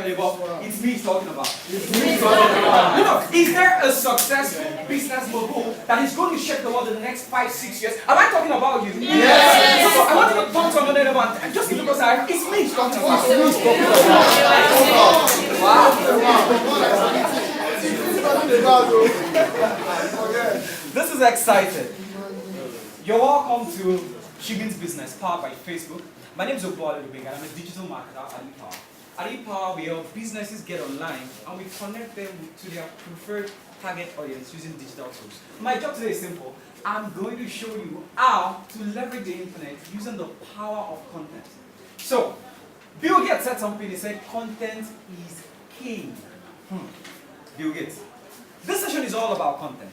your neighbor, it's me he's talking about. It's me he's talking about. You know, is there a successful business mogul that is going to shake the world in the next 5-6 years? Am I talking about you? Yes. So I want you to turn to another neighbor and just look aside. It's me he's talking about. Wow. This is exciting. You're welcome to Shimin's Business, powered by Facebook. My name is Olugbenga, and I'm a digital marketer at ePower. At ePower, we help businesses get online and we connect them to their preferred target audience using digital tools. My job today is simple. I'm going to show you how to leverage the internet using the power of content. So, Bill Gates said something, he said, content is king. Bill Gates. This session is all about content.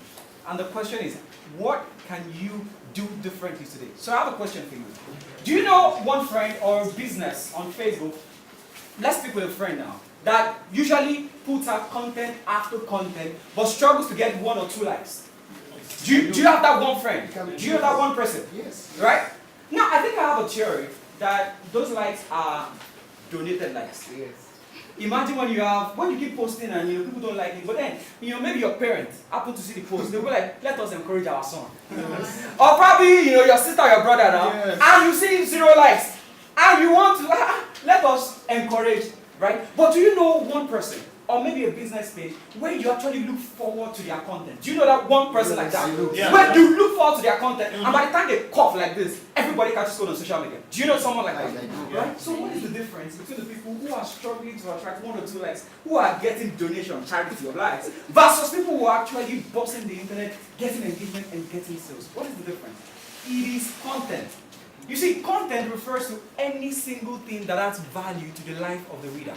And the question is, what can you do differently today? So I have a question for you. Do you know one friend or business on Facebook, let's speak with a friend now, that usually puts out content after content, but struggles to get 1 or 2 likes? Do you have that one friend? Do you have that one person? Yes. Right? Now, I think I have a theory that those likes are donated likes. Yes. Imagine when you keep posting and people don't like it, but then maybe your parents happen to see the post, they'll be like, let us encourage our son. Or probably your sister or your brother now, and you see 0 likes, and you want to let us encourage, right? But do you know one person, or maybe a business page, where you actually look forward to their content? Do you know that one person like that? Yeah. Where you look forward to their content, and by the time they cough like this, everybody catches hold on social media. Do you know someone like that? Right? So what is the difference between the people who are struggling to attract 1 or 2 likes, who are getting donation, charity of likes, versus people who are actually bossing the internet, getting engagement and getting sales? What is the difference? It is content. You see, content refers to any single thing that adds value to the life of the reader.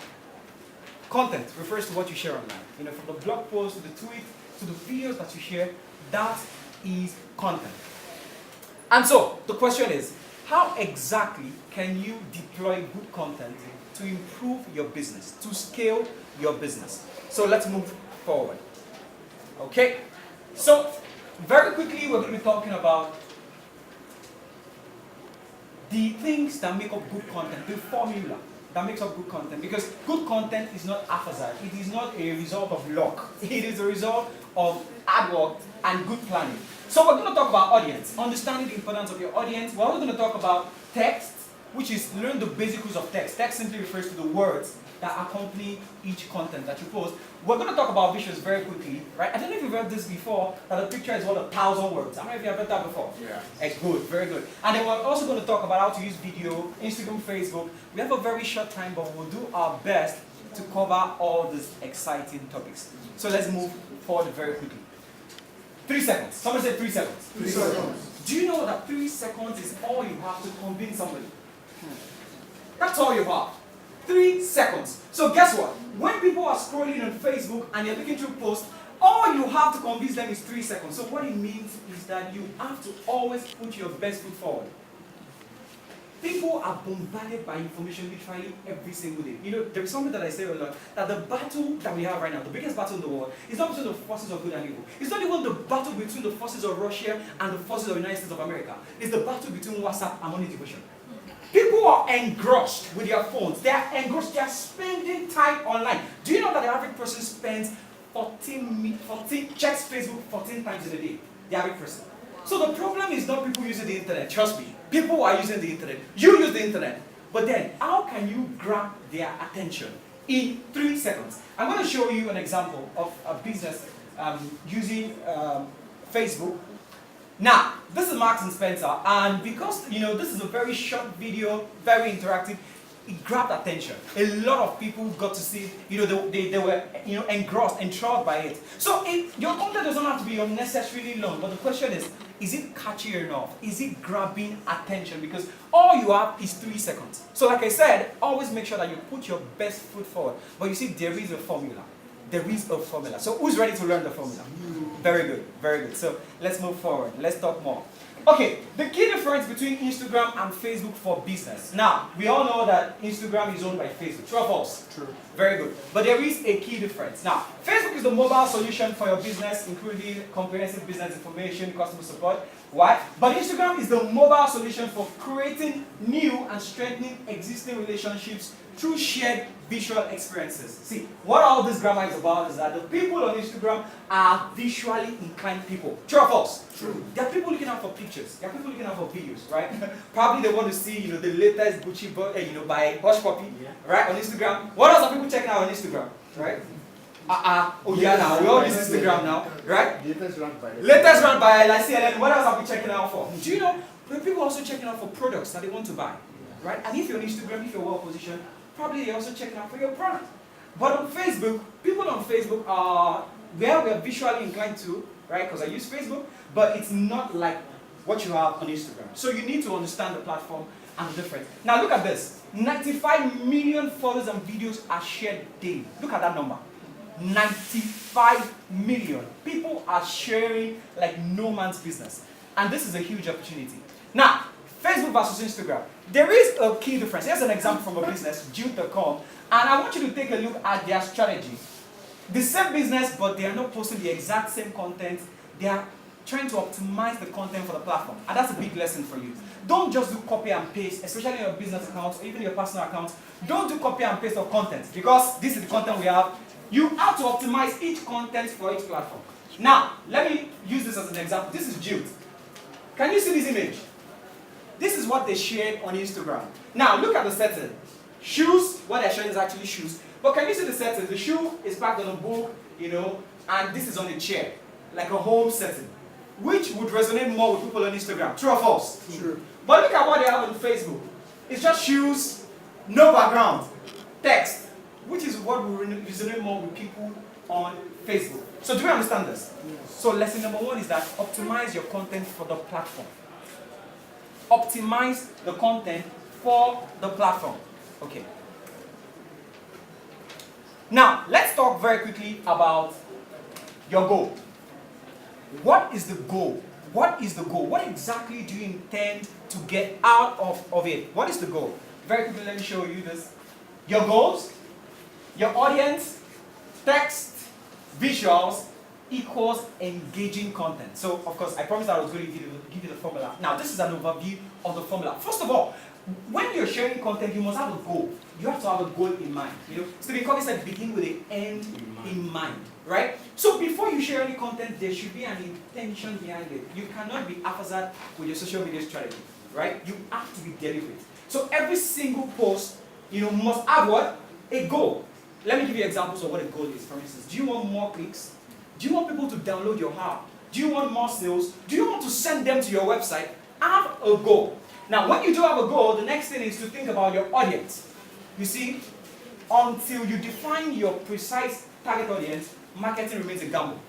Content refers to what you share online. From the blog post to the tweet to the videos that you share, that is content. And so, the question is, how exactly can you deploy good content to improve your business, to scale your business? So let's move forward. Okay? So, very quickly we're going to be talking about the things that make up good content, the formula that makes up good content. Because good content is not haphazard. It is not a result of luck. It is a result of hard work and good planning. So we're going to talk about audience, understanding the importance of your audience. We're also going to talk about text, which is learn the basic rules of text. Text simply refers to the words that accompany each content that you post. We're going to talk about visuals very quickly, right? I don't know if you've heard this before, that a picture is worth 1,000 words. I don't know if you've heard that before. Yeah. Good, very good. And then we're also going to talk about how to use video, Instagram, Facebook. We have a very short time, but we'll do our best to cover all these exciting topics. So let's move forward very quickly. 3 seconds. Somebody say 3 seconds. 3 seconds. Do you know that 3 seconds is all you have to convince somebody? That's all you have. 3 seconds. So guess what? When people are scrolling on Facebook and they're looking through posts, all you have to convince them is 3 seconds. So what it means is that you have to always put your best foot forward. People are bombarded by information literally every single day. There is something that I say a lot, that the battle that we have right now, the biggest battle in the world, is not between the forces of good and evil. It's not even the battle between the forces of Russia and the forces of the United States of America. It's the battle between WhatsApp and money devotion. People are engrossed with their phones. They are engrossed. They are spending time online. Do you know that the average person spends 14 checks Facebook 14 times in a day? The average person. So the problem is not people using the internet. Trust me. People are using the internet. You use the internet. But then, how can you grab their attention in 3 seconds? I'm going to show you an example of a business using Facebook. Now, this is Marks and Spencer, and because this is a very short video, very interactive, it grabbed attention. A lot of people got to see it. They were engrossed, enthralled by it. So your content doesn't have to be unnecessarily long, but the question is it catchy enough? Is it grabbing attention? Because all you have is 3 seconds. So like I said, always make sure that you put your best foot forward. But you see, there is a formula. There is a formula. So who's ready to learn the formula? Very good, very good. So let's move forward. Let's talk more. Okay, the key difference between Instagram and Facebook for business. Now, we all know that Instagram is owned by Facebook. True or false? True. Very good. But there is a key difference. Now, Facebook is the mobile solution for your business, including comprehensive business information, customer support. Why? But Instagram is the mobile solution for creating new and strengthening existing relationships through shared visual experiences. See, what all this grammar is about is that the people on Instagram are visually inclined people. True or false? True. There are people looking out for pictures. There are people looking out for videos, right? Probably they want to see, the latest Gucci, by Hush Puppy, right, on Instagram. What else are people checking out on Instagram, right? Oh yeah, now we all use Instagram now, right? Latest run by like CNN. What else are we checking out for? Do you know? People are also checking out for products that they want to buy, right? And if you're on Instagram, if you're well positioned, probably you're also checking out for your product. But on Facebook, people on Facebook are where we're visually inclined to, right? Because I use Facebook, but it's not like what you have on Instagram. So you need to understand the platform and the difference. Now look at this. 95 million photos and videos are shared daily. Look at that number. 95 million. People are sharing like no man's business. And this is a huge opportunity. Now, Facebook versus Instagram. There is a key difference. Here's an example from a business, Jude.com, and I want you to take a look at their strategy. The same business, but they are not posting the exact same content. They are trying to optimize the content for the platform. And that's a big lesson for you. Don't just do copy and paste, especially in your business accounts or even your personal accounts. Don't do copy and paste of content because this is the content we have. You have to optimize each content for each platform. Now, let me use this as an example. This is Jude. Can you see this image? This is what they shared on Instagram. Now, look at the setting. Shoes, what they're showing is actually shoes. But can you see the setting? The shoe is packed on a book, and this is on a chair, like a home setting, which would resonate more with people on Instagram. True or false? True. But look at what they have on Facebook. It's just shoes, no background, text, which is what will resonate more with people on Facebook. So do we understand this? Yes. So lesson number 1 is that optimize your content for the platform. Optimize the content for the platform. Okay. Now, let's talk very quickly about your goal. What is the goal? What is the goal? What exactly do you intend to get out of it? What is the goal? Very quickly, let me show you this. Your goals, your audience, text, visuals equals engaging content. So, of course, I promised I was going to give you the formula. Now, this is an overview of the formula. First of all, when you're sharing content, you must have a goal. You have to have a goal in mind. Stephen Covey said, begin with an end in mind, right? So before you share any content, there should be an intention behind it. You cannot be haphazard with your social media strategy, right? You have to be deliberate. So every single post, must have what? A goal. Let me give you examples of what a goal is. For instance, do you want more clicks? Do you want people to download your app? Do you want more sales? Do you want to send them to your website? Have a goal. Now, when you do have a goal, the next thing is to think about your audience. You see, until you define your precise target audience, marketing remains a gamble.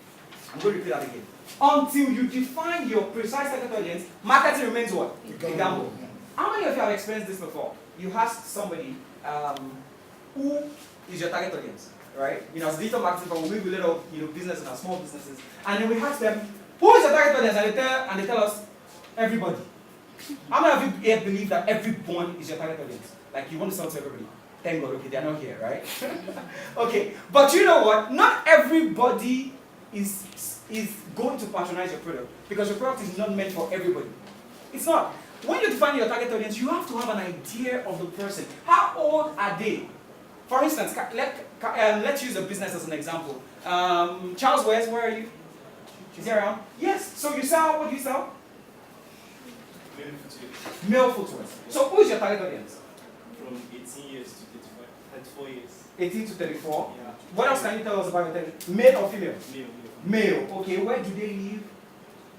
I'm going to repeat that again. Until you define your precise target audience, marketing remains what? A gamble. How many of you have experienced this before? You ask somebody, who is your target audience, right? As digital marketing firm, we will let businesses and small businesses, and then we ask them, who is your target audience? And they tell us, everybody. How many of you here believe that everyone is your target audience? Like you want to sell to everybody? Thank God, okay, they're not here, right? Okay, but you know what? Not everybody is going to patronize your product because your product is not meant for everybody. It's not. When you define your target audience, you have to have an idea of the person. How old are they? For instance, let's use a business as an example. Charles West, where are you? Is he around? Yes. So you sell, what do you sell? Male footwear. So who is your target audience? From 18 years to 34 years. 18 to 34? Yeah. What else can you tell us about your target? Male or female? Male. Male. Okay, where do they live?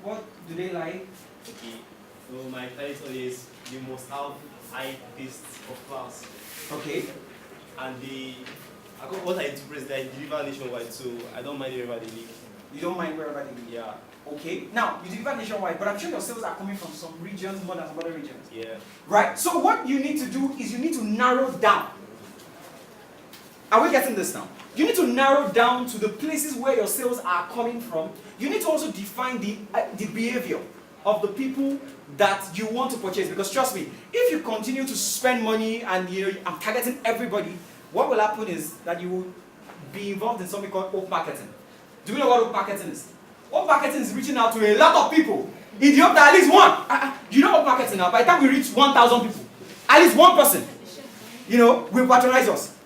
What do they like? Okay. So my target audience, they must have high taste of class. Okay. And what I do is deliver nationwide, so I don't mind wherever they live. You don't mind wherever they live? Yeah. Okay. Now, you deliver nationwide, but I'm sure your sales are coming from some regions more than some other regions. Yeah. Right? So what you need to do is you need to narrow down. Are we getting this now? You need to narrow down to the places where your sales are coming from. You need to also define the behavior of the people that you want to purchase. Because trust me, if you continue to spend money and I'm targeting everybody, what will happen is that you will be involved in something called open marketing. Do you know what open marketing is? Open marketing is reaching out to a lot of people in the hope that at least one. You know open marketing now, by the time we reach 1,000 people, at least one person will patronize us.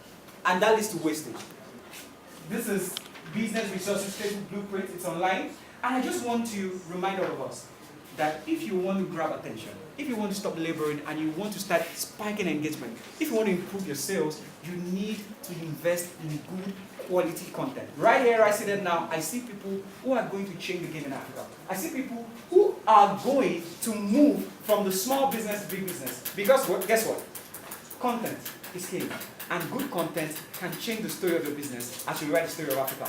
And that leads to wastage. This is Business Resources Facebook Blueprint. It's online. And I just want to remind all of us that if you want to grab attention, if you want to stop laboring and you want to start spiking engagement, if you want to improve your sales, you need to invest in good quality content. Right here, I see that now, I see people who are going to change the game in Africa. I see people who are going to move from the small business to big business. Because guess what? Content is king. And good content can change the story of your business as you write the story of Africa.